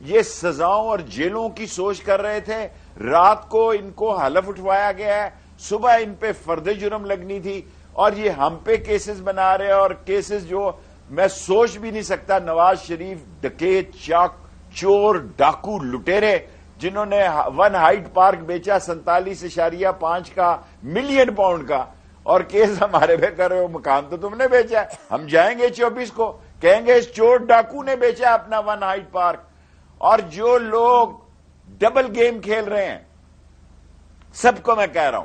یہ سزاؤں اور جیلوں کی سوچ کر رہے تھے. رات کو ان کو حلف اٹھوایا گیا ہے, صبح ان پہ فرد جرم لگنی تھی, اور یہ ہم پہ کیسز بنا رہے ہیں, اور کیسز جو میں سوچ بھی نہیں سکتا. نواز شریف ڈکیت, چور, ڈاکو, لٹیرے, جنہوں نے ون ہائٹ پارک بیچا 47.5 ملین پاؤنڈ کا, اور کیس ہمارے پہ کر رہے ہو, مکان تو تم نے بیچا ہے. ہم جائیں گے 24 کو, کہیں گے اس چور ڈاکو نے بیچا اپنا ون ہائٹ پارک. اور جو لوگ ڈبل گیم کھیل رہے ہیں, سب کو میں کہہ رہا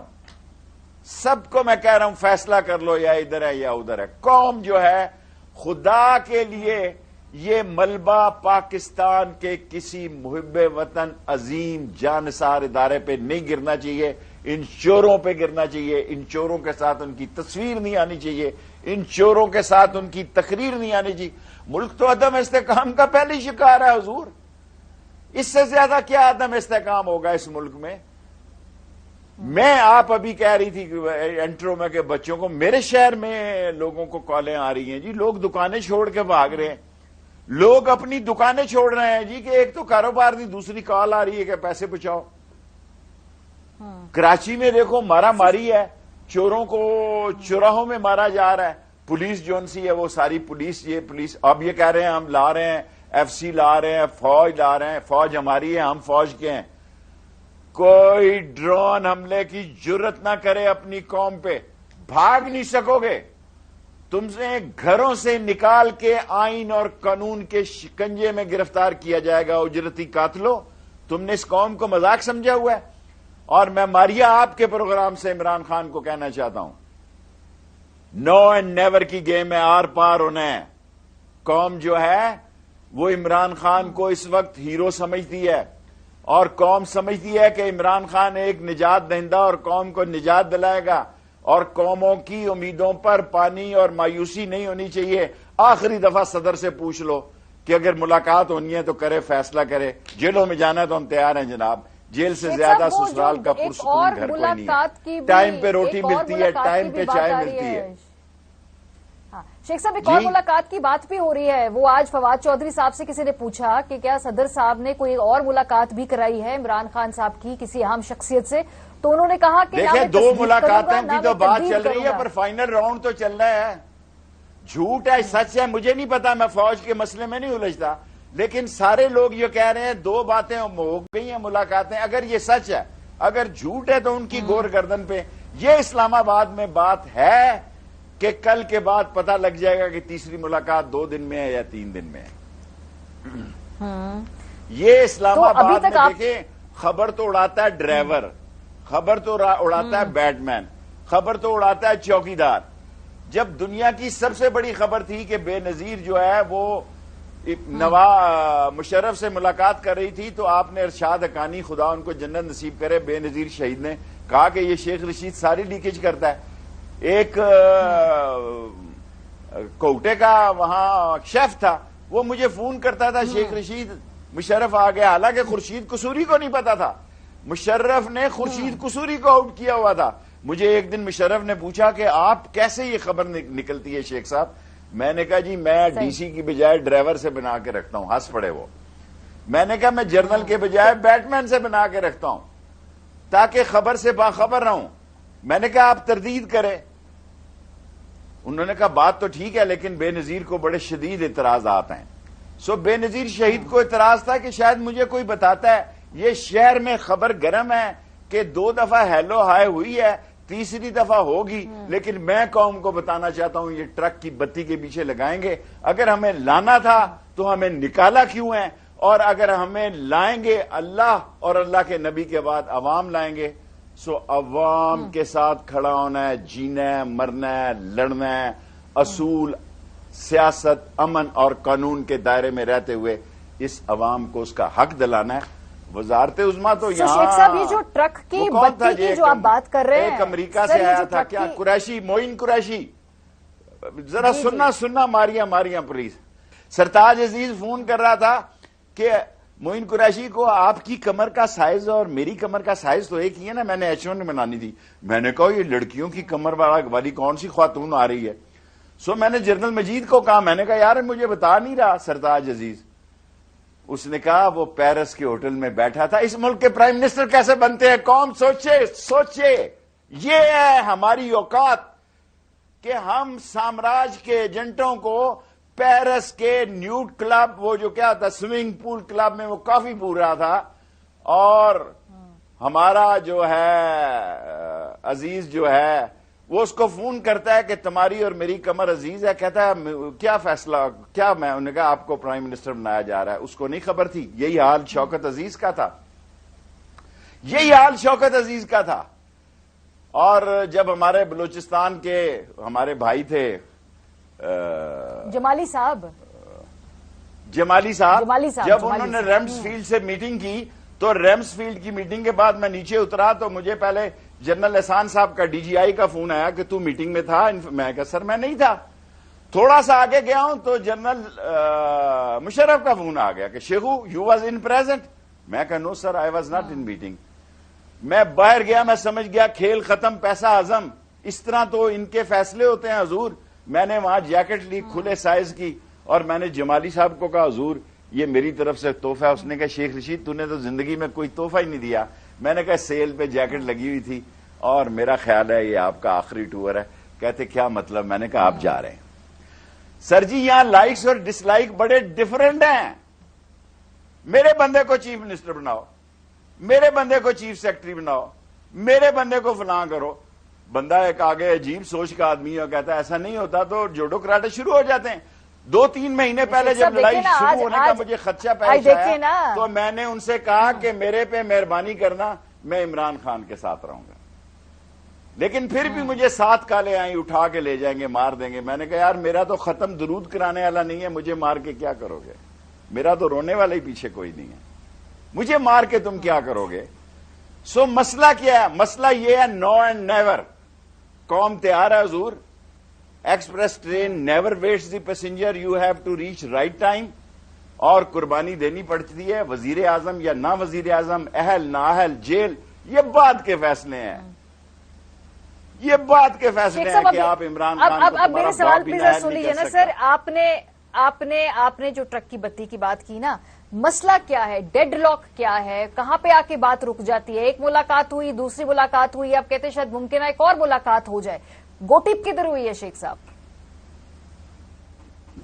ہوں فیصلہ کر لو, یا ادھر ہے یا ادھر ہے. قوم جو ہے, خدا کے لیے یہ ملبہ پاکستان کے کسی محب وطن عظیم جانثار ادارے پہ نہیں گرنا چاہیے. ان چوروں پہ گرنا چاہیے. ان چوروں کے ساتھ ان کی تصویر نہیں آنی چاہیے. ان چوروں کے ساتھ ان کی تقریر نہیں آنی چاہیے. ملک تو عدم استحکام کا پہلی شکار ہے حضور. اس سے زیادہ کیا عدم استحکام ہوگا اس ملک میں؟ میں آپ ابھی کہہ رہی تھی انٹرو میں کہ بچوں کو, میرے شہر میں لوگوں کو کالیں آ رہی ہیں جی, لوگ دکانیں چھوڑ کے بھاگ رہے ہیں. لوگ اپنی دکانیں چھوڑ رہے ہیں جی, کہ ایک تو کاروبار نہیں, دوسری کال آ رہی ہے کہ پیسے بچاؤ. کراچی میں دیکھو مارا ماری ہے, چوروں کو چوراہوں میں مارا جا رہا ہے. پولیس جون سی ہے وہ ساری پولیس, یہ پولیس اب یہ کہہ رہے ہیں ہم لا رہے ہیں, ایف سی لا رہے ہیں, فوج لا رہے ہیں. فوج ہماری ہے, ہم فوج کے ہیں. کوئی ڈرون حملے کی جرت نہ کرے اپنی قوم پہ, بھاگ نہیں سکو گے. تم سے گھروں سے نکال کے آئین اور قانون کے شکنجے میں گرفتار کیا جائے گا. اجرتی قاتلوں, تم نے اس قوم کو مذاق سمجھا ہوا ہے. اور میں ماریا آپ کے پروگرام سے عمران خان کو کہنا چاہتا ہوں, نو اینڈ نیور کی گیم ہے, آر پار ہونا ہے. قوم جو ہے وہ عمران خان کو اس وقت ہیرو سمجھتی ہے, اور قوم سمجھتی ہے کہ عمران خان ایک نجات دہندہ اور قوم کو نجات دلائے گا. اور قوموں کی امیدوں پر پانی اور مایوسی نہیں ہونی چاہیے. آخری دفعہ صدر سے پوچھ لو کہ اگر ملاقات ہونی ہے تو کرے, فیصلہ کرے. جیلوں میں جانا ہے تو ہم تیار ہیں جناب. جیل سے زیادہ سسرال کا پرسکون گھر کوئی نہیں ہے. ٹائم پہ روٹی ملتی ہے, ٹائم پہ چائے ملتی ہے. شیخ صاحب, ایک اور ملاقات کی بات بھی ہو رہی ہے. وہ آج فواد چودھری صاحب سے کسی نے پوچھا کہ کیا صدر صاحب نے کوئی اور ملاقات بھی کرائی ہے عمران خان صاحب کی کسی اہم شخصیت سے, تو انہوں نے کہا کہ دیکھیں 2 ملاقاتیں کی تو بات چل رہی ہے, پر فائنل راؤنڈ تو چلنا ہے. جھوٹ ہے سچ ہے مجھے نہیں پتا, میں فوج کے مسئلے میں نہیں الجھتا, لیکن سارے لوگ یہ کہہ رہے ہیں 2 باتیں ہو گئی ہیں ملاقاتیں. اگر یہ سچ ہے, اگر جھوٹ ہے تو ان کی گور گردن پہ. یہ اسلام آباد میں بات ہے کہ کل کے بعد پتہ لگ جائے گا کہ تیسری ملاقات 2 دن میں ہے یا 3 دن میں ہے. یہ اسلام آباد میں دیکھیں, خبر تو اڑاتا ہے ڈرائیور, خبر تو اڑاتا ہے بیٹ مین, خبر تو اڑاتا ہے چوکیدار. جب دنیا کی سب سے بڑی خبر تھی کہ بے نظیر جو ہے وہ مشرف سے ملاقات کر رہی تھی, تو آپ نے ارشاد حقانی, خدا ان کو جنت نصیب کرے, بے نظیر شہید نے کہا کہ یہ شیخ رشید ساری لیکیج کرتا ہے. ایک کوٹے کا وہاں شیف تھا, وہ مجھے فون کرتا تھا, شیخ رشید مشرف آ گیا. حالانکہ خورشید قصوری کو نہیں پتا تھا, مشرف نے خورشید قصوری کو آؤٹ کیا ہوا تھا. مجھے ایک دن مشرف نے پوچھا کہ آپ کیسے یہ خبر نکلتی ہے شیخ صاحب. میں نے کہا جی میں ڈی سی کی بجائے ڈرائیور سے بنا کے رکھتا ہوں. ہنس پڑے وہ. میں نے کہا میں جرنل کے بجائے بیٹ مین سے بنا کے رکھتا ہوں تاکہ خبر سے باخبر رہوں. میں نے کہا آپ تردید کریں. انہوں نے کہا بات تو ٹھیک ہے, لیکن بے نظیر کو بڑے شدید اعتراضات ہیں. بے نظیر شہید کو اعتراض تھا کہ شاید مجھے کوئی بتاتا ہے, یہ شہر میں خبر گرم ہے کہ 2 دفعہ ہیلو ہائے ہوئی ہے, تیسری دفعہ ہوگی, لیکن میں قوم کو بتانا چاہتا ہوں یہ ٹرک کی بتی کے پیچھے لگائیں گے. اگر ہمیں لانا تھا تو ہمیں نکالا کیوں ہے, اور اگر ہمیں لائیں گے اللہ اور اللہ کے نبی کے بعد عوام لائیں گے. عوام کے ساتھ کھڑا ہونا ہے, جینا ہے, مرنا ہے, لڑنا ہے, اصول سیاست امن اور قانون کے دائرے میں رہتے ہوئے اس عوام کو اس کا حق دلانا ہے. وزارت عظمیٰ تو یہاں شیخ صاحب یہ جو ٹرک کی بتی کی جو آپ بات کر رہے ہیں, ایک امریکہ سے آیا تھا, کیا قریشی, معین قریشی, ذرا سننا ماریاں پولیس. سرتاج عزیز فون کر رہا تھا کہ معین قریشی کو آپ کی کمر کا سائز اور میری کمر کا سائز تو ایک ہی ہے نا, میں نے H1 بنانی تھی. میں نے کہا یہ لڑکیوں کی کمر والی کون سی خاتون آ رہی ہے. میں نے جنرل مجید کو کہا, میں نے کہا یار مجھے بتا نہیں رہا سرتاج عزیز. اس نے کہا وہ پیرس کے ہوٹل میں بیٹھا تھا. اس ملک کے پرائم منسٹر کیسے بنتے ہیں؟ قوم سوچے. یہ ہے ہماری اوقات کہ ہم سامراج کے ایجنٹوں کو پیرس کے نیوڈ کلب، وہ جو کیا تھا سوئمنگ پول کلب میں وہ کافی پو رہا تھا، اور ہمارا جو ہے عزیز جو ہے وہ اس کو فون کرتا ہے کہ تمہاری اور میری کمر عزیز ہے. کہتا ہے کیا فیصلہ، کیا؟ میں انہوں نے کہا آپ کو پرائم منسٹر بنایا جا رہا ہے. اس کو نہیں خبر تھی. یہی حال شوکت عزیز کا تھا، یہی حال شوکت عزیز کا تھا. اور جب ہمارے بلوچستان کے ہمارے بھائی تھے جمالی صاحب جب انہوں نے ریمس فیلڈ سے میٹنگ کی، تو ریمس فیلڈ کی میٹنگ کے بعد میں نیچے اترا تو مجھے پہلے جنرل احسان صاحب کا DGI کا فون آیا کہ تو میٹنگ میں تھا. میں کہا سر میں نہیں تھا. تھوڑا سا آگے گیا ہوں تو جنرل مشرف کا فون آ گیا کہ Sheikhu you was in present. میں کہا no sir I was not in meeting. میں باہر گیا، میں سمجھ گیا کھیل ختم پیسہ ہضم. اس طرح تو ان کے فیصلے ہوتے ہیں حضور. میں نے وہاں جیکٹ لی کھلے سائز کی، اور میں نے جمالی صاحب کو کہا حضور یہ میری طرف سے تحفہ ہے. اس نے کہا شیخ رشید تو نے تو زندگی میں کوئی تحفہ ہی نہیں دیا. میں نے کہا سیل پہ جیکٹ لگی ہوئی تھی اور میرا خیال ہے یہ آپ کا آخری ٹور ہے. کہتے کیا مطلب؟ میں نے کہا آپ جا رہے ہیں. سر جی یہاں لائکس اور ڈس لائک بڑے ڈفرنٹ ہیں. میرے بندے کو چیف منسٹر بناؤ، میرے بندے کو چیف سیکرٹری بناؤ، میرے بندے کو فلاں کرو. بندہ ایک آگے عجیب سوچ کا آدمی ہے، کہتا ہے ایسا نہیں ہوتا. تو جوڈو کراٹے شروع ہو جاتے ہیں. 2-3 مہینے پہلے جب لڑائی شروع ہونے کا مجھے خدشہ پیش آیا تو میں نے ان سے کہا کہ میرے پہ مہربانی کرنا، میں عمران خان کے ساتھ رہوں گا. لیکن پھر بھی مجھے 7 کالے آئیں، اٹھا کے لے جائیں گے، مار دیں گے. میں نے کہا یار میرا تو ختم درود کرانے والا نہیں ہے، مجھے مار کے کیا کرو گے؟ میرا تو رونے والے ہی پیچھے کوئی نہیں ہے، مجھے مار کے تم کیا کرو گے؟ سو مسئلہ کیا ہے؟ مسئلہ یہ ہے نو اینڈ نیور. قوم تیار ہے حضور. Express train never waits the passenger, you have to reach right time. اور قربانی دینی پڑتی ہے. وزیر اعظم یا نہ وزیر اعظم، اہل نہ اہل، جیل، یہ بعد کے فیصلے ہیں. یہ بات کے فیصلے ہیں کہ آپ عمران خان کو اب میرے سوال پہ ظاہر سن نہیں لیجیے کر نا سکتے. سر. آپ نے جو ٹرک کی بتی کی بات کی نا، مسئلہ کیا ہے؟ ڈیڈ لاک کیا ہے؟ کہاں پہ آ کے بات رک جاتی ہے؟ ایک ملاقات ہوئی، دوسری ملاقات ہوئی، آپ کہتے ہیں شاید ممکن ہے ایک اور ملاقات ہو جائے. گوٹیپ کدھر ہوئی ہے شیخ صاحب؟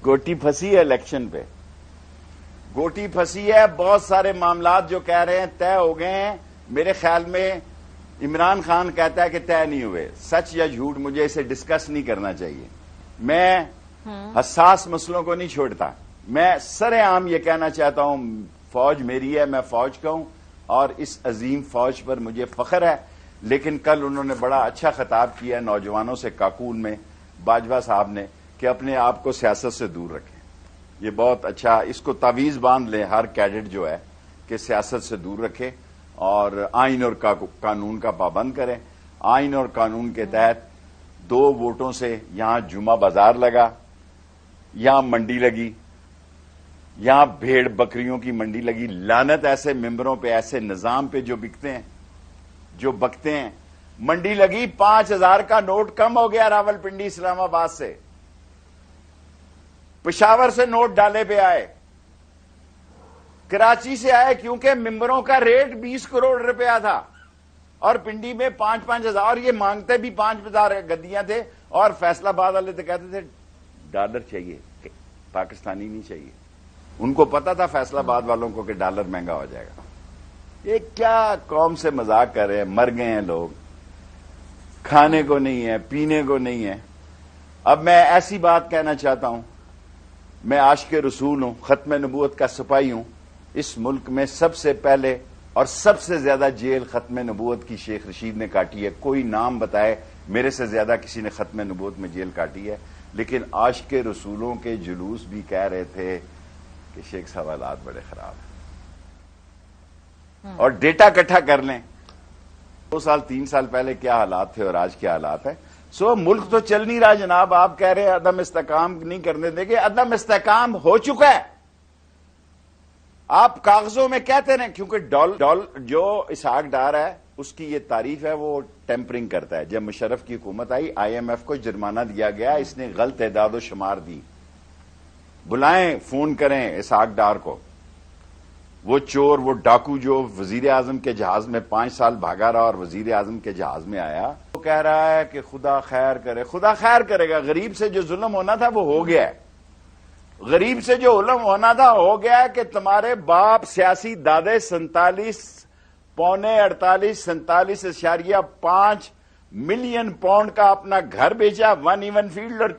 گوٹی پھنسی ہے الیکشن پہ، گوٹی پھنسی ہے. بہت سارے معاملات جو کہہ رہے ہیں طے ہو گئے ہیں. میرے خیال میں عمران خان کہتا ہے کہ طے نہیں ہوئے. سچ یا جھوٹ مجھے اسے ڈسکس نہیں کرنا چاہیے. میں حساس مسئلوں کو نہیں چھوڑتا. میں سر عام یہ کہنا چاہتا ہوں فوج میری ہے، میں فوج کا ہوں، اور اس عظیم فوج پر مجھے فخر ہے. لیکن کل انہوں نے بڑا اچھا خطاب کیا نوجوانوں سے کاکون میں، باجوہ صاحب نے، کہ اپنے آپ کو سیاست سے دور رکھیں. یہ بہت اچھا، اس کو تعویذ باندھ لیں ہر کیڈٹ جو ہے کہ سیاست سے دور رکھے اور آئین اور قانون کا پابند کریں. آئین اور قانون کے تحت 2 ووٹوں سے یہاں جمعہ بازار لگا، یہاں منڈی لگی، یہاں بھیڑ بکریوں کی منڈی لگی. لعنت ایسے ممبروں پہ، ایسے نظام پہ جو بکتے ہیں، جو بکتے ہیں. منڈی لگی، 5000 کا نوٹ کم ہو گیا راول پنڈی اسلام آباد سے. پشاور سے نوٹ ڈالے پہ آئے، کراچی سے آئے، کیونکہ ممبروں کا ریٹ 20 کروڑ روپیہ تھا اور پنڈی میں 5,000 اور یہ مانگتے بھی 5,000 گدیاں تھے. اور فیصلہ آباد والے تو کہتے تھے ڈالر چاہیے، پاکستانی نہیں چاہیے. ان کو پتا تھا فیصلہ آباد والوں کو کہ ڈالر مہنگا ہو جائے گا. یہ کیا قوم سے مذاق کر رہے ہیں؟ مر گئے ہیں لوگ، کھانے کو نہیں ہے، پینے کو نہیں ہے. اب میں ایسی بات کہنا چاہتا ہوں، میں عاشق رسول ہوں، ختم نبوت کا سپاہی ہوں. اس ملک میں سب سے پہلے اور سب سے زیادہ جیل ختم نبوت کی شیخ رشید نے کاٹی ہے. کوئی نام بتائے میرے سے زیادہ کسی نے ختم نبوت میں جیل کاٹی ہے. لیکن عاشق رسولوں کے جلوس بھی کہہ رہے تھے کہ شیخ صاحب حالات بڑے خراب ہیں. اور ڈیٹا اکٹھا کر لیں 2 سال 3 سال پہلے کیا حالات تھے اور آج کیا حالات ہیں. سو ملک تو چل نہیں رہا جناب. آپ کہہ رہے ہیں عدم استحکام نہیں کرنے دیں گے. عدم استحکام ہو چکا ہے. آپ کاغذوں میں کہتے رہے، کیونکہ جو اسحاق ڈار ہے اس کی یہ تعریف ہے، وہ ٹیمپرنگ کرتا ہے. جب مشرف کی حکومت آئی IMF کو جرمانہ دیا گیا، اس نے غلط اعداد و شمار دی. بلائیں، فون کریں اسحاق ڈار کو. وہ چور، وہ ڈاکو جو وزیر اعظم کے جہاز میں 5 سال بھاگا رہا اور وزیر اعظم کے جہاز میں آیا، وہ کہہ رہا ہے کہ خدا خیر کرے. خدا خیر کرے گا. غریب سے جو ظلم ہونا تھا وہ ہو گیا ہے. غریب سے جو ظلم ہونا تھا ہو گیا ہے کہ تمہارے باپ سیاسی دادے 47.5 ملین پاؤنڈ کا اپنا گھر بیچا، 1 ایون فیلڈ، اور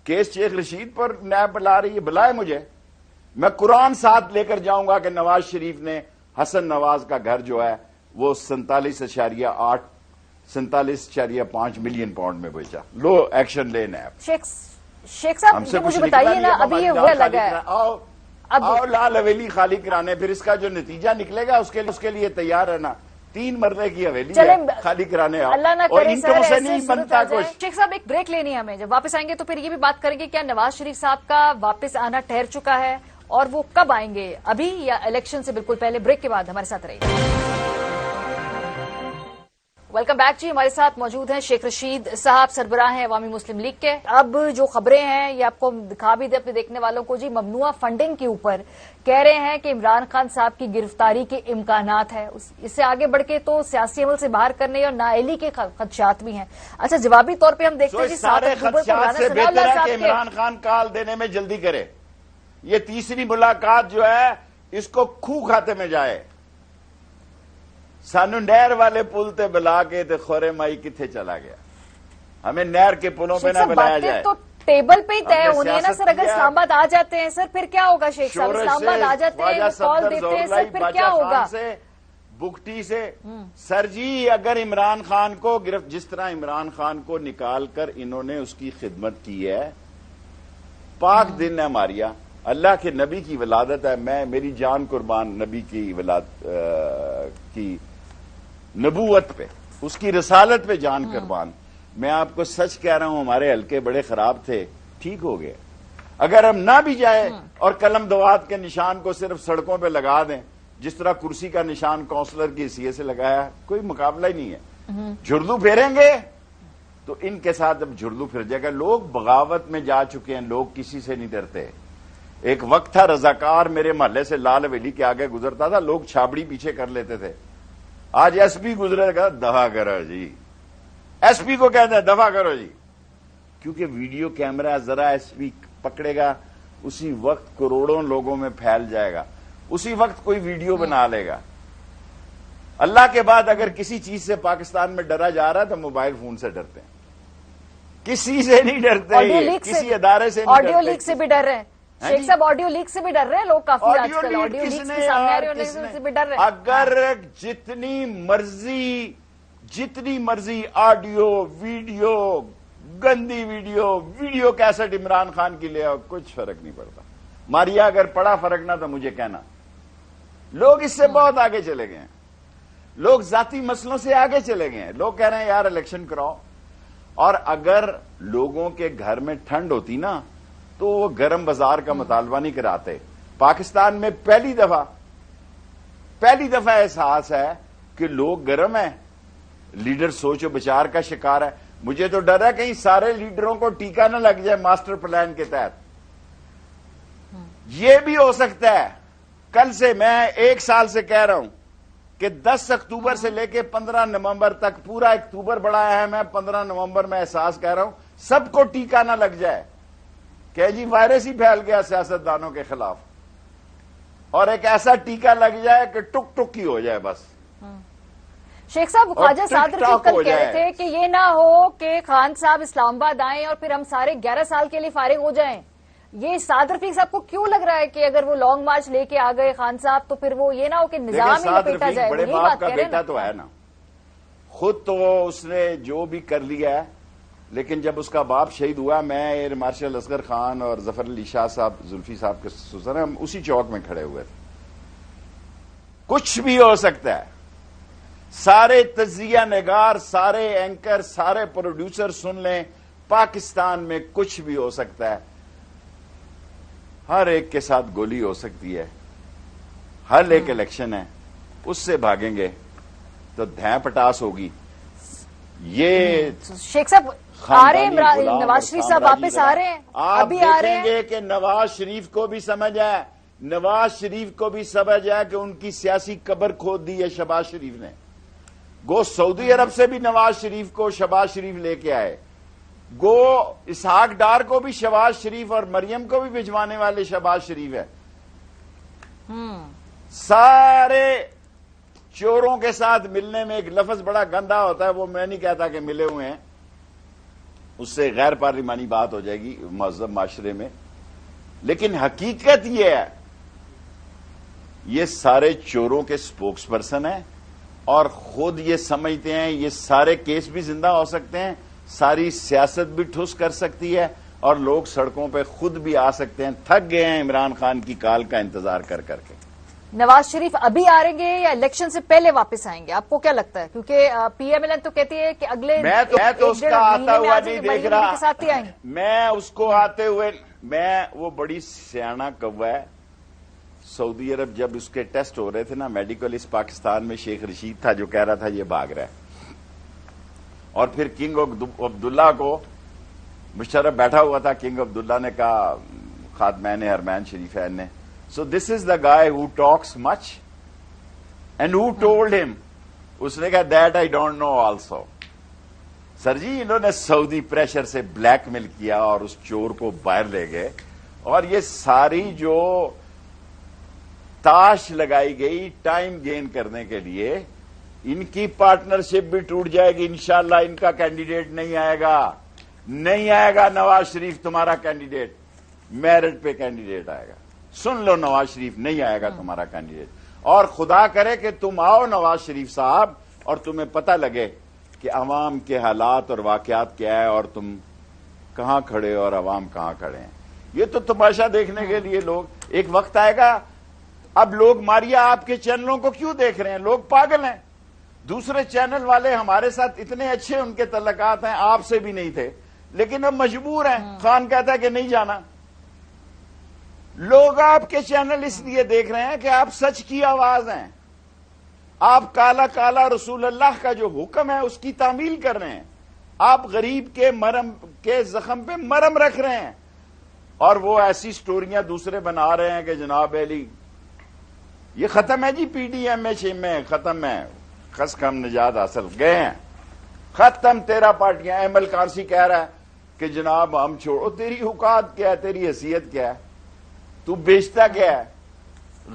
کیس شیخ رشید پر نیب بلا رہی ہے. بلائے مجھے، میں قرآن ساتھ لے کر جاؤں گا کہ نواز شریف نے حسن نواز کا گھر جو ہے وہ 47.5 ملین پاؤنڈ میں بیچا. لو ایکشن لے نیب. شیخ صاحب مجھے بتائیے نا، ابھی یہ ہوا لگا ہے، آؤ لال حویلی خالی کرانے، پھر اس کا جو نتیجہ نکلے گا اس کے لیے تیار رہنا. 3 مرلے کی حویلی ہے، خالی کرانے آؤ. اللہ نہ اور کرے انٹوں سے نہیں بنتا کچھ. شیخ صاحب ایک بریک لینی ہے ہمیں، جب واپس آئیں گے تو پھر یہ بھی بات کریں گے کیا نواز شریف صاحب کا واپس آنا ٹھہر چکا ہے اور وہ کب آئیں گے، ابھی یا الیکشن سے بالکل پہلے. بریک کے بعد ہمارے ساتھ رہیے. ویلکم بیک جی. ہمارے ساتھ موجود ہیں شیخ رشید صاحب، سربراہ ہیں عوامی مسلم لیگ کے. اب جو خبریں ہیں یہ آپ کو دکھا بھی دے اپنے دیکھنے والوں کو جی. ممنوعہ فنڈنگ کے اوپر کہہ رہے ہیں کہ عمران خان صاحب کی گرفتاری کے امکانات ہیں. اس سے آگے بڑھ کے تو سیاسی عمل سے باہر کرنے اور نااہلی کے خدشات بھی ہیں. اچھا، جوابی طور پہ ہم دیکھتے ہیں جی سارے خدشات سے بہتر ہے کہ عمران خان کال دینے میں جلدی کرے. یہ تیسری ملاقات جو ہے اس کو کھو کھاتے میں جائے. سانو نہر والے پل تے بلا کے تے خورے مائی کتھے چلا گیا. ہمیں نہر کے پلوں پہ نہ بلایا جائے. تو ٹیبل پہ ہی طے ہونی ہے نا سر. اگر اسلام آباد آ جاتے ہیں سر پھر کیا ہوگا شیخ صاحب؟ اسلام آباد آ جاتے ہیں، کال دیتے ہیں سر، پھر کیا ہوگا؟ بگٹی سے سر جی، اگر عمران خان کو جس طرح عمران خان کو نکال کر انہوں نے اس کی خدمت کی ہے، پاک دن ہے ماریا، اللہ کے نبی کی ولادت ہے. میری جان قربان نبی کی کی نبوت پہ، اس کی رسالت پہ جان قربان. میں آپ کو سچ کہہ رہا ہوں، ہمارے حلقے بڑے خراب تھے، ٹھیک ہو گئے. اگر ہم نہ بھی جائیں اور قلم دوات کے نشان کو صرف سڑکوں پہ لگا دیں، جس طرح کرسی کا نشان کونسلر کی حیثیت سے لگایا، کوئی مقابلہ ہی نہیں ہے. جھردو پھیریں گے تو ان کے ساتھ اب جھردو پھر جائے گا. لوگ بغاوت میں جا چکے ہیں، لوگ کسی سے نہیں ڈرتے. ایک وقت تھا رضاکار میرے محلے سے لال حویلی کے آگے گزرتا تھا، لوگ چھابڑی پیچھے کر لیتے تھے. آج ایس پی گزرے گا، دفاع کرو جی. ایس پی کو کہتے ہیں دفاع کرو جی، کیونکہ ویڈیو کیمرہ ذرا ایس پی پکڑے گا، اسی وقت کروڑوں لوگوں میں پھیل جائے گا، اسی وقت کوئی ویڈیو بنا لے گا. اللہ کے بعد اگر کسی چیز سے پاکستان میں ڈرا جا رہا ہے تو موبائل فون سے ڈرتے ہیں. کسی سے نہیں ڈرتے، کسی ادارے سے نہیں ڈرتے. آڈیو لیک سے بھی ڈر رہے ہیں شیخ صاحب، آڈیو لیک سے بھی ڈر رہے ہیں لوگ کافی. آج کل آڈیو لیک کے سامنے آ رہے سے بھی ڈر رہے ہیں. اگر جتنی مرضی آڈیو ویڈیو، گندی ویڈیو کیسٹ عمران خان کی لے آؤ، کچھ فرق نہیں پڑتا. ماریا اگر پڑا فرق نہ تو مجھے کہنا. لوگ اس سے بہت آگے چلے گئے ہیں، لوگ ذاتی مسئلوں سے آگے چلے گئے ہیں. لوگ کہہ رہے ہیں یار الیکشن کراؤ. اور اگر لوگوں کے گھر میں ٹھنڈ ہوتی نا تو وہ گرم بازار کا مطالبہ نہیں کراتے. پاکستان میں پہلی دفعہ احساس ہے کہ لوگ گرم ہیں، لیڈر سوچ و بچار کا شکار ہے. مجھے تو ڈر ہے کہیں سارے لیڈروں کو ٹیکہ نہ لگ جائے ماسٹر پلان کے تحت. یہ بھی ہو سکتا ہے. کل سے میں 1 سال سے کہہ رہا ہوں کہ 10 اکتوبر سے لے کے 15 نومبر تک، پورا اکتوبر بڑا اہم ہے، 15 نومبر میں احساس کہہ رہا ہوں سب کو ٹیکہ نہ لگ جائے کہ جی وائرس ہی پھیل گیا سیاستدانوں کے خلاف، اور ایک ایسا ٹیکہ لگ جائے کہ ٹک ٹک ہی ہو جائے بس. شیخ صاحب، خواجہ سعد رفیق کل کہہ رہے تھے کہ یہ نہ ہو کہ خان صاحب اسلام آباد آئیں اور پھر ہم سارے 11 سال کے لیے فارغ ہو جائیں. یہ سعد رفیق صاحب کو کیوں لگ رہا ہے کہ اگر وہ لانگ مارچ لے کے آ گئے خان صاحب تو پھر وہ یہ نہ ہو کہ نظام ہی لپیٹا جائے؟ بڑے باپ کا بیٹا تو ہے نا، خود تو اس نے جو بھی کر لیا ہے، لیکن جب اس کا باپ شہید ہوا، میں ایئر مارشل اصغر خان اور ظفر علی شاہ صاحب، زلفی صاحب کے سسر، ہم اسی چوک میں کھڑے ہوئے تھے. کچھ بھی ہو سکتا ہے. سارے تجزیہ نگار، سارے اینکر، سارے پروڈیوسر سن لیں، پاکستان میں کچھ بھی ہو سکتا ہے. ہر ایک کے ساتھ گولی ہو سکتی ہے. ہر ایک الیکشن ہے، اس سے بھاگیں گے تو دھیں پٹاس ہوگی. یہ شیخ صاحب آ رہے ہیں، نواز شریف صاحب واپس آ رہے ہیں، ابھی آ رہے ہیں. دیکھیں گے کہ نواز شریف کو بھی سمجھ ہے نواز شریف کو بھی سمجھ ہے کہ ان کی سیاسی قبر کھود دی ہے شہباز شریف نے. گو سعودی عرب سے بھی نواز شریف کو شہباز شریف لے کے آئے, گو اسحاق ڈار کو بھی شہباز شریف اور مریم کو بھی بھجوانے والے شہباز شریف ہے. سارے چوروں کے ساتھ ملنے میں ایک لفظ بڑا گندا ہوتا ہے, وہ میں نہیں کہتا کہ ملے ہوئے ہیں, اس سے غیر پارلیمانی بات ہو جائے گی مہذب معاشرے میں, لیکن حقیقت یہ ہے یہ سارے چوروں کے سپوکس پرسن ہیں اور خود یہ سمجھتے ہیں یہ سارے کیس بھی زندہ ہو سکتے ہیں, ساری سیاست بھی ٹھوس کر سکتی ہے اور لوگ سڑکوں پہ خود بھی آ سکتے ہیں. تھک گئے ہیں عمران خان کی کال کا انتظار کر کر کے. نواز شریف ابھی آ رہیں گے یا الیکشن سے پہلے واپس آئیں گے, آپ کو کیا لگتا ہے؟ کیونکہ پی ایم ایل این تو کہتی ہے کہ اگلے میں تو اس کا آتا ہوا نہیں دیکھ رہا, کے ساتھ ہی آئیں گے. میں اس کو آتے ہوئے, میں وہ بڑی سیاںہ کوا ہے. سعودی عرب جب اس کے ٹیسٹ ہو رہے تھے نا میڈیکل, اس پاکستان میں شیخ رشید تھا جو کہہ رہا تھا یہ بھاگ رہا ہے, اور پھر کنگ عبداللہ کو مشرف بیٹھا ہوا تھا, کنگ عبداللہ نے کہا خادمین حرمین شریفین نے, so this is the guy who talks much and who told him, اس نے کہا that I don't know also. سر جی انہوں نے سعودی پریشر سے بلیک میل کیا اور اس چور کو باہر لے گئے, اور یہ ساری جو تاش لگائی گئی ٹائم گین کرنے کے لیے, ان کی پارٹنرشپ بھی ٹوٹ جائے گی انشاءاللہ. ان کا کینڈیڈیٹ نہیں آئے گا, نہیں آئے گا نواز شریف تمہارا کینڈیڈیٹ, میرٹ پہ کینڈیڈیٹ آئے گا. سن لو نواز شریف نہیں آئے گا تمہارا کینڈیڈیٹ, اور خدا کرے کہ تم آؤ نواز شریف صاحب اور تمہیں پتہ لگے کہ عوام کے حالات اور واقعات کیا ہے اور تم کہاں کھڑے اور عوام کہاں کھڑے ہیں. یہ تو تماشا دیکھنے کے لیے لوگ, ایک وقت آئے گا. اب لوگ ماریا آپ کے چینلوں کو کیوں دیکھ رہے ہیں؟ لوگ پاگل ہیں. دوسرے چینل والے ہمارے ساتھ اتنے اچھے ان کے تعلقات ہیں, آپ سے بھی نہیں تھے, لیکن اب مجبور ہیں. خان کہتا ہے کہ نہیں جانا. لوگ آپ کے چینل اس لیے دیکھ رہے ہیں کہ آپ سچ کی آواز ہیں, آپ کالا کالا رسول اللہ کا جو حکم ہے اس کی تعمیل کر رہے ہیں, آپ غریب کے مرم کے زخم پہ مرم رکھ رہے ہیں, اور وہ ایسی سٹوریاں دوسرے بنا رہے ہیں کہ جناب علی یہ ختم ہے جی, پی ڈی ایم ایچ میں ختم ہے, خس کم نجات حاصل گئے ہیں, ختم 13 پارٹیاں. احمد کارسی کہہ رہا ہے کہ جناب ہم چھوڑو, تیری اوقات کیا ہے, تیری حیثیت کیا ہے, تو بیچتا کیا ہے؟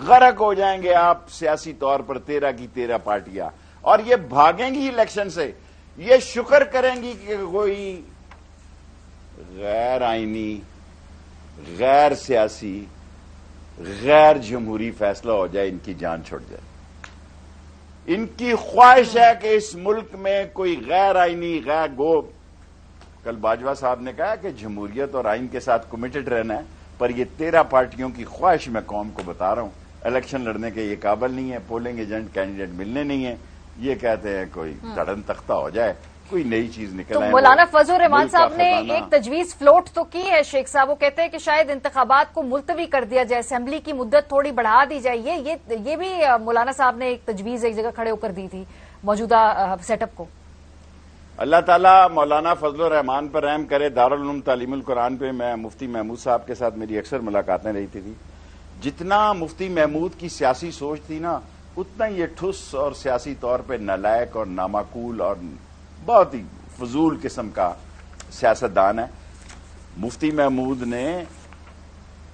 غرق ہو جائیں گے آپ سیاسی طور پر 13 کی 13 پارٹیاں, اور یہ بھاگیں گی الیکشن سے. یہ شکر کریں گی کہ کوئی غیر آئینی, غیر سیاسی, غیر جمہوری فیصلہ ہو جائے, ان کی جان چھوٹ جائے. ان کی خواہش ہے کہ اس ملک میں کوئی غیر آئینی کل باجوہ صاحب نے کہا کہ جمہوریت اور آئین کے ساتھ کمیٹڈ رہنا ہے, پر یہ 13 پارٹیوں کی خواہش میں قوم کو بتا رہا ہوں, الیکشن لڑنے کے یہ قابل نہیں ہے, پولنگ ایجنٹ کینڈیڈیٹ ملنے نہیں ہیں. یہ کہتے ہیں کوئی دھڑن تختہ ہو جائے, کوئی نئی چیز نکل آئے. تو مولانا فضل الرحمان صاحب نے ایک تجویز فلوٹ تو کی ہے شیخ صاحب, وہ کہتے ہیں کہ شاید انتخابات کو ملتوی کر دیا جائے, اسمبلی کی مدت تھوڑی بڑھا دی جائے. یہ بھی مولانا صاحب نے ایک تجویز ایک جگہ کھڑے ہو کر دی تھی موجودہ سیٹ اپ کو. اللہ تعالیٰ مولانا فضل الرحمان پر رحم کرے. دارالعلوم تعلیم القرآن پہ میں مفتی محمود صاحب کے ساتھ میری اکثر ملاقاتیں رہی تھی. جتنا مفتی محمود کی سیاسی سوچ تھی نا, اتنا یہ ٹھس اور سیاسی طور پہ نالائق اور نامعقول اور بہت ہی فضول قسم کا سیاستدان ہے. مفتی محمود نے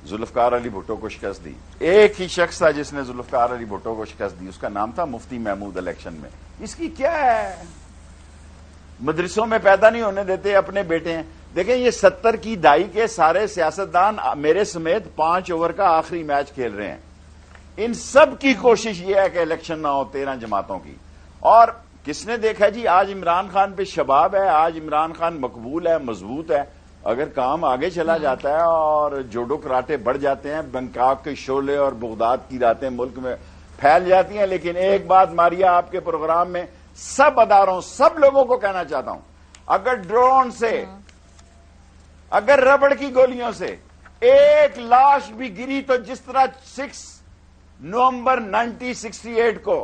ذوالفقار علی بھٹو کو شکست دی. ایک ہی شخص تھا جس نے ذوالفقار علی بھٹو کو شکست دی, اس کا نام تھا مفتی محمود. الیکشن میں اس کی کیا ہے, مدرسوں میں پیدا نہیں ہونے دیتے اپنے بیٹے ہیں. دیکھیں یہ 70 کی دہائی کے سارے سیاستدان میرے سمیت 5 اوور کا آخری میچ کھیل رہے ہیں. ان سب کی کوشش یہ ہے کہ الیکشن نہ ہو 13 جماعتوں کی. اور کس نے دیکھا جی آج عمران خان پہ شباب ہے, آج عمران خان مقبول ہے, مضبوط ہے. اگر کام آگے چلا جاتا ہے اور جوڈو کراٹے بڑھ جاتے ہیں, بنکاک کے شعلے اور بغداد کی راتیں ملک میں پھیل جاتی ہیں. لیکن ایک بات ماریا آپ کے پروگرام میں سب اداروں, سب لوگوں کو کہنا چاہتا ہوں, اگر ڈرون سے, اگر ربڑ کی گولیوں سے ایک لاش بھی گری تو جس طرح 6 نومبر 1968 کو,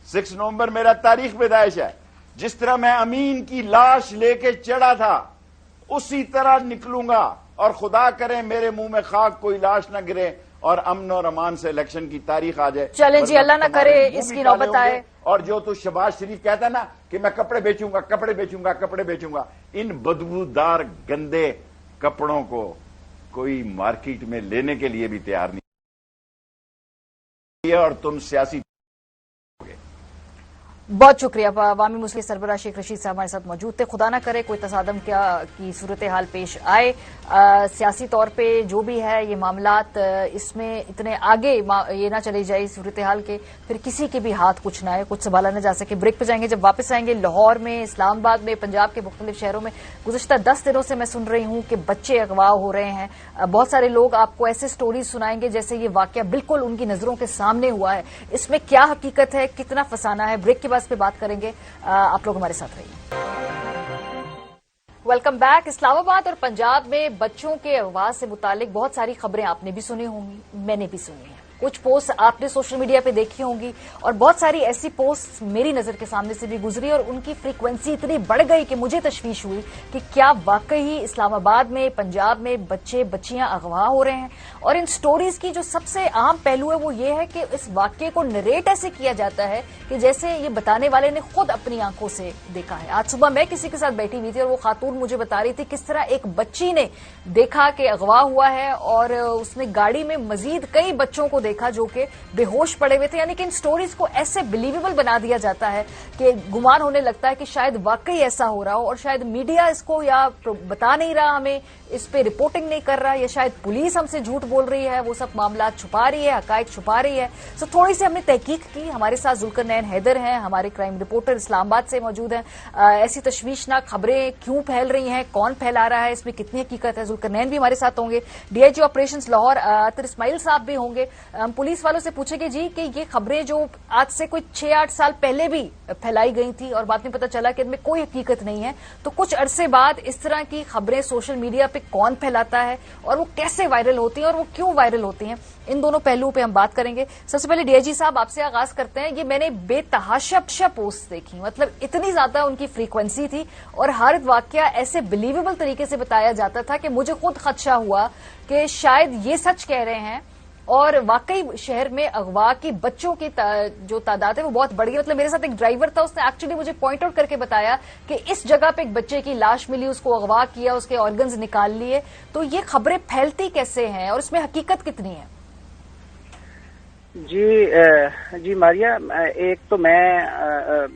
6 نومبر میرا تاریخ پیدائش ہے, جس طرح میں امین کی لاش لے کے چڑھا تھا اسی طرح نکلوں گا, اور خدا کرے میرے منہ میں خاک کوئی لاش نہ گرے اور امن اور امان سے الیکشن کی تاریخ آ جائے. چلیں جی، اللہ نہ کرے اس کی نوبت آئے. اور جو تو شہباز شریف کہتا ہے نا کہ میں کپڑے بیچوں گا کپڑے بیچوں گا کپڑے بیچوں گا، ان بدبودار گندے کپڑوں کو کوئی مارکیٹ میں لینے کے لیے بھی تیار نہیں ہے، اور تم سیاسی. بہت شکریہ. عوامی مسلم سربراہ شیخ رشید صاحب ہمارے ساتھ موجود تھے. خدا نہ کرے کوئی تصادم کی صورتحال پیش آئے. سیاسی طور پہ جو بھی ہے یہ معاملات، اس میں اتنے آگے یہ نہ چلی جائے صورتحال کے پھر کسی کے بھی ہاتھ کچھ نہ آئے، کچھ سنبھالا نہ جا سکے. بریک پہ جائیں گے. جب واپس آئیں گے لاہور میں، اسلام آباد میں، پنجاب کے مختلف شہروں میں گزشتہ 10 دنوں سے میں سن رہی ہوں کہ بچے اغوا ہو رہے ہیں. بہت سارے لوگ آپ کو ایسے سٹوریز سنائیں گے جیسے یہ واقعہ بالکل ان کی نظروں کے سامنے ہوا ہے. اس میں کیا حقیقت ہے، کتنا فسانہ ہے، بریک کے بعد اس پہ بات کریں گے. آپ لوگ ہمارے ساتھ رہیے. Welcome back. اسلام آباد اور پنجاب میں بچوں کے اغوا سے متعلق بہت ساری خبریں آپ نے بھی سنی ہوں گی، میں نے بھی سنی ہیں. کچھ پوسٹ آپ نے سوشل میڈیا پہ دیکھی ہوں گی، اور بہت ساری ایسی پوسٹ میری نظر کے سامنے سے بھی گزری، اور ان کی فریکوینسی اتنی بڑھ گئی کہ مجھے تشویش ہوئی کہ کیا واقعی اسلام آباد میں، پنجاب میں بچے بچیاں اغوا ہو رہے ہیں. اور ان سٹوریز کی جو سب سے اہم پہلو ہے وہ یہ ہے کہ اس واقعے کو نریٹ ایسے کیا جاتا ہے کہ جیسے یہ بتانے والے نے خود اپنی آنکھوں سے دیکھا ہے. آج صبح میں کسی کے ساتھ بیٹھی ہوئی تھی اور وہ خاتون مجھے بتا رہی تھی کس طرح ایک بچی نے دیکھا کہ اغوا ہوا ہے، اور اس نے گاڑی میں مزید کئی بچوں کو دیکھا جو کہ بے ہوش پڑے ہوئے تھے. یعنی کہ ان سٹوریز کو ایسے بلیویبل بنا دیا جاتا ہے کہ گمان ہونے لگتا ہے کہ شاید واقعی ایسا ہو رہا ہو، اور شاید میڈیا اس کو یا بتا نہیں رہا، ہمیں اس پہ رپورٹنگ نہیں کر رہا، یا شاید پولیس ہم سے جھوٹ بول رہی ہے، وہ سب معاملات چھپا رہی ہے، حقائق چھپا رہی ہے. سو تھوڑی سی ہم نے تحقیق کی. ہمارے ساتھ ذوالقرنین حیدر ہیں، ہمارے کرائم رپورٹر اسلام آباد سے موجود ہیں. ایسی تشویشناک خبریں کیوں پھیل رہی ہیں، کون پھیلا رہا ہے، اس میں کتنی حقیقت ہے. ذوالقرنین بھی ہمارے ساتھ ہوں گے. D I G operations Lahore Athar Ismail صاحب بھی ہوں گے. ہم پولیس والوں سے پوچھیں گے جی کہ یہ خبریں جو آج سے کوئی 6-8 سال پہلے بھی پھیلائی گئی تھی اور بعد میں پتہ چلا کہ ان میں کوئی حقیقت نہیں ہے، تو کچھ عرصے بعد اس طرح کی خبریں سوشل میڈیا پہ کون پھیلاتا ہے اور وہ کیسے وائرل ہوتی ہیں اور وہ کیوں وائرل ہوتی ہیں، ان دونوں پہلوؤں پہ ہم بات کریں گے. سب سے پہلے ڈی آئی جی صاحب آپ سے آغاز کرتے ہیں. یہ میں نے بے تحاشا پوسٹ دیکھی، مطلب اتنی زیادہ ان کی فریکوینسی تھی اور ہر واقعہ ایسے بلیویبل طریقے سے بتایا جاتا تھا کہ مجھے خود خدشہ ہوا کہ شاید یہ سچ کہہ رہے ہیں اور واقعی شہر میں اغوا کی بچوں کی جو تعداد ہے وہ بہت بڑی ہے. مطلب میرے ساتھ ایک ڈرائیور تھا، اس نے ایکچولی مجھے پوائنٹ آؤٹ کر کے بتایا کہ اس جگہ پہ ایک بچے کی لاش ملی، اس کو اغوا کیا، اس کے آرگنز نکال لیے. تو یہ خبریں پھیلتی کیسے ہیں اور اس میں حقیقت کتنی ہے؟ جی ماریا، ایک تو میں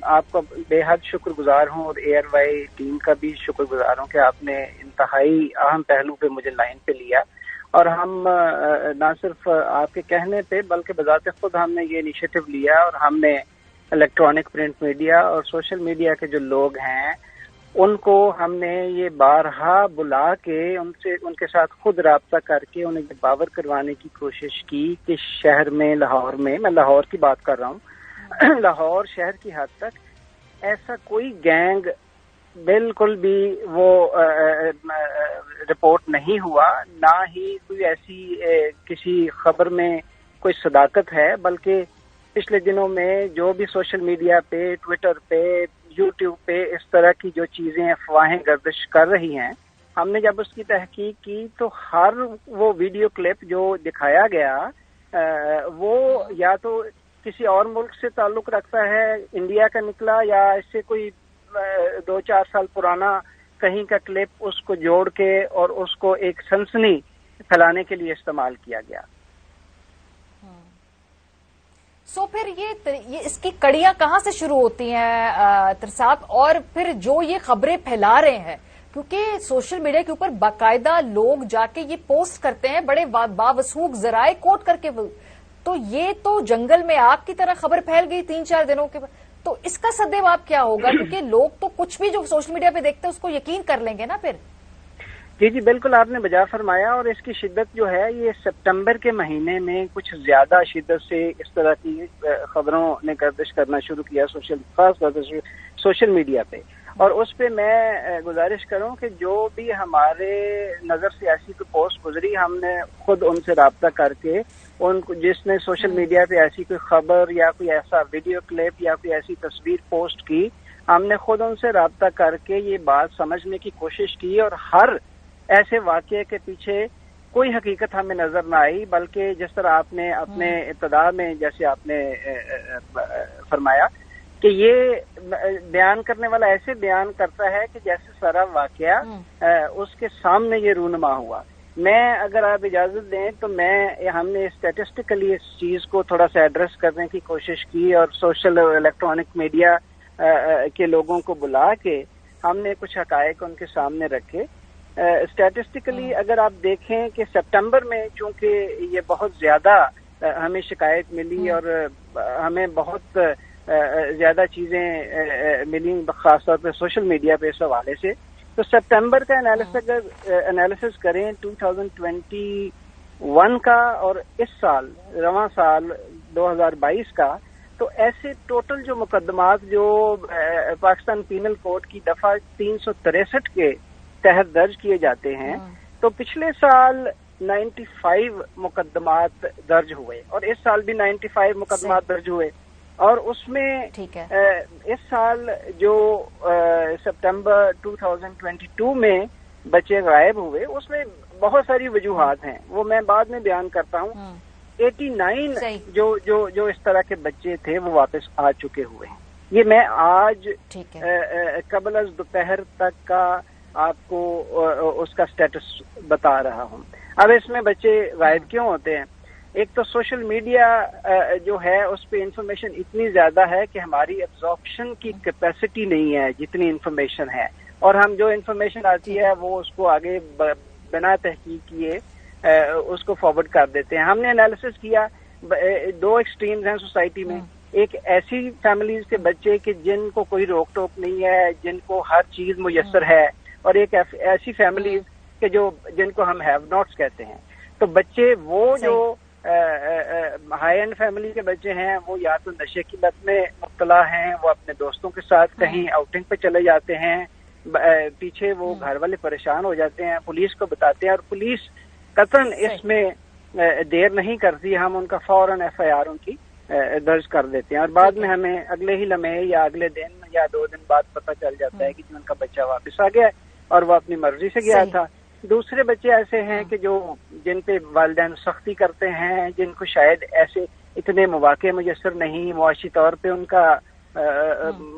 آپ کا بے حد شکر گزار ہوں اور اے آر وائی ٹیم کا بھی شکر گزار ہوں کہ آپ نے انتہائی اہم پہلو پہ مجھے لائن پہ لیا، اور ہم نہ صرف آپ کے کہنے پہ بلکہ بذات خود ہم نے یہ انیشیٹو لیا، اور ہم نے الیکٹرانک پرنٹ میڈیا اور سوشل میڈیا کے جو لوگ ہیں ان کو ہم نے یہ بارہا بلا کے ان کے ساتھ خود رابطہ کر کے انہیں یہ باور کروانے کی کوشش کی کہ شہر میں، لاہور میں لاہور کی بات کر رہا ہوں، لاہور شہر کی حد تک ایسا کوئی گینگ بالکل بھی وہ رپورٹ نہیں ہوا، نہ ہی کوئی ایسی کسی خبر میں کوئی صداقت ہے. بلکہ پچھلے دنوں میں جو بھی سوشل میڈیا پہ، ٹویٹر پہ، یوٹیوب پہ اس طرح کی جو چیزیں افواہیں گردش کر رہی ہیں، ہم نے جب اس کی تحقیق کی تو ہر وہ ویڈیو کلپ جو دکھایا گیا وہ یا تو کسی اور ملک سے تعلق رکھتا ہے، انڈیا کا نکلا، یا اس سے کوئی 2-4 سال پرانا کہیں کا کلپ اس کو جوڑ کے اور اس کو ایک سنسنی پھیلانے کے لیے استعمال کیا گیا. سو پھر یہ اس کی کڑیاں کہاں سے شروع ہوتی ہیں صاحب؟ اور پھر جو یہ خبریں پھیلا رہے ہیں، کیونکہ سوشل میڈیا کے اوپر باقاعدہ لوگ جا کے یہ پوسٹ کرتے ہیں بڑے باوثوق ذرائع کوٹ کر کے، تو یہ تو جنگل میں آگ کی طرح خبر پھیل گئی 3-4 دنوں کے بعد. تو اس کا سدجواب کیا ہوگا؟ کیونکہ لوگ تو کچھ بھی جو سوشل میڈیا پہ دیکھتے ہیں اس کو یقین کر لیں گے نا پھر. جی بالکل آپ نے بجا فرمایا، اور اس کی شدت جو ہے یہ سپٹمبر کے مہینے میں کچھ زیادہ شدت سے اس طرح کی خبروں نے گردش کرنا شروع کیا خاص طور سے سوشل میڈیا پہ. اور اس پہ میں گزارش کروں کہ جو بھی ہمارے نظر سے ایسی کوئی پوسٹ گزری، ہم نے خود ان سے رابطہ کر کے ان کو، جس نے سوشل میڈیا پہ ایسی کوئی خبر یا کوئی ایسا ویڈیو کلپ یا کوئی ایسی تصویر پوسٹ کی، ہم نے خود ان سے رابطہ کر کے یہ بات سمجھنے کی کوشش کی، اور ہر ایسے واقعے کے پیچھے کوئی حقیقت ہمیں نظر نہ آئی، بلکہ جس طرح آپ نے اپنے ابتدا میں جیسے آپ نے فرمایا کہ یہ بیان کرنے والا ایسے بیان کرتا ہے کہ جیسے سارا واقعہ اس کے سامنے یہ رونما ہوا. میں اگر آپ اجازت دیں تو ہم نے اسٹیٹسٹیکلی اس چیز کو تھوڑا سا ایڈریس کرنے کی کوشش کی، اور سوشل اور الیکٹرانک میڈیا کے لوگوں کو بلا کے ہم نے کچھ حقائق ان کے سامنے رکھے. اسٹیٹسٹیکلی اگر آپ دیکھیں کہ سپٹمبر میں چونکہ یہ بہت زیادہ ہمیں شکایت ملی اور ہمیں بہت زیادہ چیزیں ملی خاص طور پہ سوشل میڈیا پہ اس حوالے سے، تو سپٹمبر کا انالیسس کریں 2021 کا اور اس سال رواں سال 2022 کا، تو ایسے ٹوٹل جو مقدمات جو پاکستان پینل کوڈ کی دفعہ 363 کے تحت درج کیے جاتے ہیں، تو پچھلے سال 95 مقدمات درج ہوئے اور اس سال بھی 95 مقدمات درج ہوئے. اور اس میں اس سال جو سپٹمبر 2022 میں بچے غائب ہوئے، اس میں بہت ساری وجوہات ہیں، وہ میں بعد میں بیان کرتا ہوں. 89 جو اس طرح کے بچے تھے وہ واپس آ چکے ہوئے ہیں. یہ میں آج قبل از دوپہر تک کا آپ کو اس کا سٹیٹس بتا رہا ہوں. اب اس میں بچے غائب کیوں ہوتے ہیں؟ ایک تو سوشل میڈیا جو ہے اس پہ انفارمیشن اتنی زیادہ ہے کہ ہماری ایبزارپشن کی کیپیسٹی نہیں ہے جتنی انفارمیشن ہے، اور ہم جو انفارمیشن آتی ہے وہ اس کو آگے بنا تحقیق کیے اس کو فارورڈ کر دیتے ہیں. ہم نے انالیسس کیا، دو ایکسٹریمز ہیں سوسائٹی میں. ایک ایسی فیملیز کے بچے کہ جن کو کوئی روک ٹوک نہیں ہے، جن کو ہر چیز میسر ہے، اور ایک ایسی فیملیز کہ جن کو ہم ہیو ناٹس کہتے ہیں. تو بچے وہ جو ہائی اینڈ فیملی کے بچے ہیں وہ یا تو نشے کی لت میں مبتلا ہیں، وہ اپنے دوستوں کے ساتھ کہیں آؤٹنگ پہ چلے جاتے ہیں، پیچھے وہ گھر والے پریشان ہو جاتے ہیں، پولیس کو بتاتے ہیں، اور پولیس قطعاً اس میں دیر نہیں کرتی، ہم ان کا فوراً FIR ان کی درج کر دیتے ہیں، اور بعد میں ہمیں اگلے ہی لمحے یا اگلے دن یا 2 دن بعد پتہ چل جاتا ہے کہ ان کا بچہ واپس آ گیا اور وہ اپنی مرضی سے گیا تھا. دوسرے بچے ایسے ہیں کہ جن پہ والدین سختی کرتے ہیں، جن کو شاید ایسے اتنے مواقع میسر نہیں، معاشی طور پہ ان کا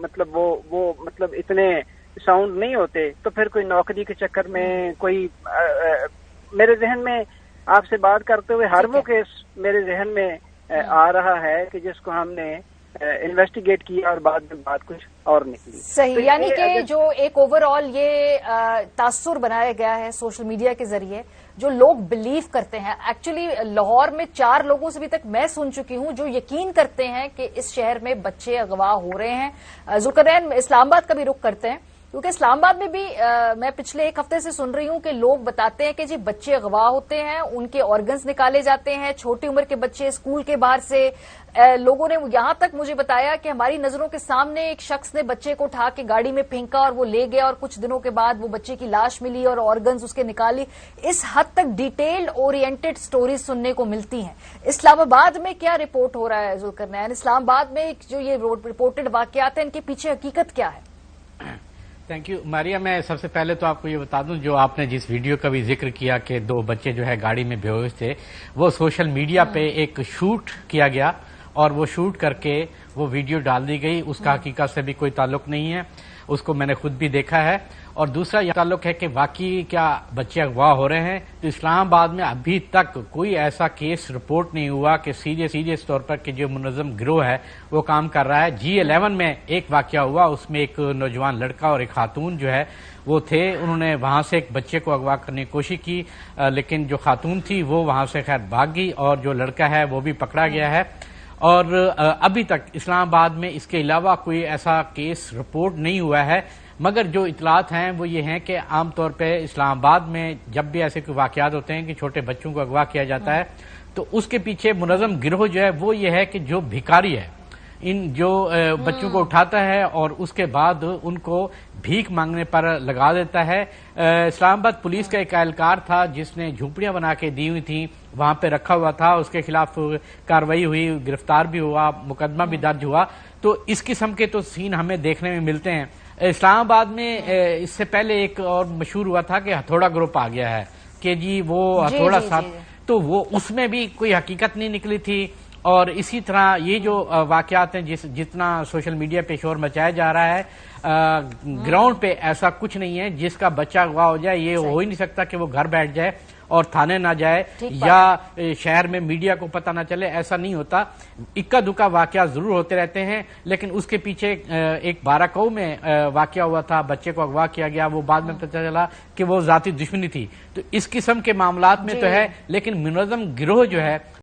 مطلب وہ مطلب اتنے ساؤنڈ نہیں ہوتے، تو پھر کوئی نوکری کے چکر میں کوئی میرے ذہن میں آپ سے بات کرتے ہوئے ہر وہ کیس میرے ذہن میں آ رہا ہے کہ جس کو ہم نے انویسٹیگیٹ کیا اور بعد میں بات کچھ اور نکلی. صحیح، یعنی کہ جو ایک اوور آل یہ تاثر بنایا گیا ہے سوشل میڈیا کے ذریعے، جو لوگ بلیو کرتے ہیں. ایکچولی لاہور میں 4 لوگوں سے بھی تک میں سن چکی ہوں جو یقین کرتے ہیں کہ اس شہر میں بچے اغوا ہو رہے ہیں. ذوالقرنین اسلام آباد کا بھی رخ کرتے ہیں، کیونکہ اسلام آباد میں بھی میں پچھلے 1 ہفتے سے سن رہی ہوں کہ لوگ بتاتے ہیں کہ جی بچے اغوا ہوتے ہیں، ان کے آرگنز نکالے جاتے ہیں، چھوٹی عمر کے بچے اسکول کے باہر سے. لوگوں نے یہاں تک مجھے بتایا کہ ہماری نظروں کے سامنے ایک شخص نے بچے کو اٹھا کے گاڑی میں پھینکا اور وہ لے گیا، اور کچھ دنوں کے بعد وہ بچے کی لاش ملی اور آرگنز اس کے نکالی. اس حد تک ڈیٹیلڈ اورینٹڈ سٹوریز سننے کو ملتی ہیں. اسلام آباد میں کیا رپورٹ ہو رہا ہے ذوالقرنین؟ اسلام آباد میں جو یہ رپورٹڈ واقعات ہیں ان کے پیچھے حقیقت کیا ہے؟ تھینک یو ماریا. میں سب سے پہلے تو آپ کو یہ بتا دوں، جو آپ نے جس ویڈیو کا بھی ذکر کیا کہ 2 بچے جو ہے گاڑی میں بے ہوش تھے، وہ سوشل میڈیا پہ ایک شوٹ کیا گیا اور وہ شوٹ کر کے وہ ویڈیو ڈال دی گئی. اس کا حقیقت سے بھی کوئی تعلق نہیں ہے، اس کو میں نے خود بھی دیکھا ہے. اور دوسرا یہ تعلق ہے کہ واقعی کیا بچے اغوا ہو رہے ہیں، تو اسلام آباد میں ابھی تک کوئی ایسا کیس رپورٹ نہیں ہوا کہ سیریس طور پر کہ جو منظم گروہ ہے وہ کام کر رہا ہے. G11 میں ایک واقعہ ہوا، اس میں ایک نوجوان لڑکا اور ایک خاتون جو ہے وہ تھے، انہوں نے وہاں سے ایک بچے کو اغوا کرنے کی کوشش کی، لیکن جو خاتون تھی وہ وہاں سے خیر بھاگ گئی اور جو لڑکا ہے وہ بھی پکڑا گیا ہے. اور ابھی تک اسلام آباد میں اس کے علاوہ کوئی ایسا کیس رپورٹ نہیں ہوا ہے. مگر جو اطلاعات ہیں وہ یہ ہیں کہ عام طور پہ اسلام آباد میں جب بھی ایسے کوئی واقعات ہوتے ہیں کہ چھوٹے بچوں کو اغوا کیا جاتا ہے تو اس کے پیچھے منظم گروہ جو ہے وہ یہ ہے کہ جو بھکاری ہے ان جو بچوں کو اٹھاتا ہے اور اس کے بعد ان کو بھیک مانگنے پر لگا دیتا ہے. اسلام آباد پولیس کا ایک اہلکار تھا جس نے جھونپڑیاں بنا کے دی ہوئی تھیں، وہاں پہ رکھا ہوا تھا، اس کے خلاف کارروائی ہوئی، گرفتار بھی ہوا، مقدمہ بھی درج ہوا. تو اس قسم کے تو سین ہمیں دیکھنے میں ملتے ہیں. اسلام آباد میں اس سے پہلے ایک اور مشہور ہوا تھا کہ ہتھوڑا گروپ آ گیا ہے. کہ جی وہ جی تھوڑا جی سا جی تو وہ اس میں بھی کوئی حقیقت نہیں نکلی تھی. اور اسی طرح یہ جو واقعات ہیں جتنا سوشل میڈیا پہ شور مچایا جا رہا ہے گراؤنڈ پہ ایسا کچھ نہیں ہے. جس کا بچہ اغوا ہو جائے یہ ہو ہی نہیں سکتا کہ وہ گھر بیٹھ جائے اور تھانے نہ جائے یا شہر میں میڈیا کو پتہ نہ چلے, ایسا نہیں ہوتا. اکا دکا واقعات ضرور ہوتے رہتے ہیں لیکن اس کے پیچھے ایک بارہکاؤ میں واقعہ ہوا تھا, بچے کو اغوا کیا گیا, وہ بعد میں پتہ چلا کہ وہ ذاتی دشمنی تھی. تو اس قسم کے معاملات میں تو ہے لیکن منظم گروہ جو ہے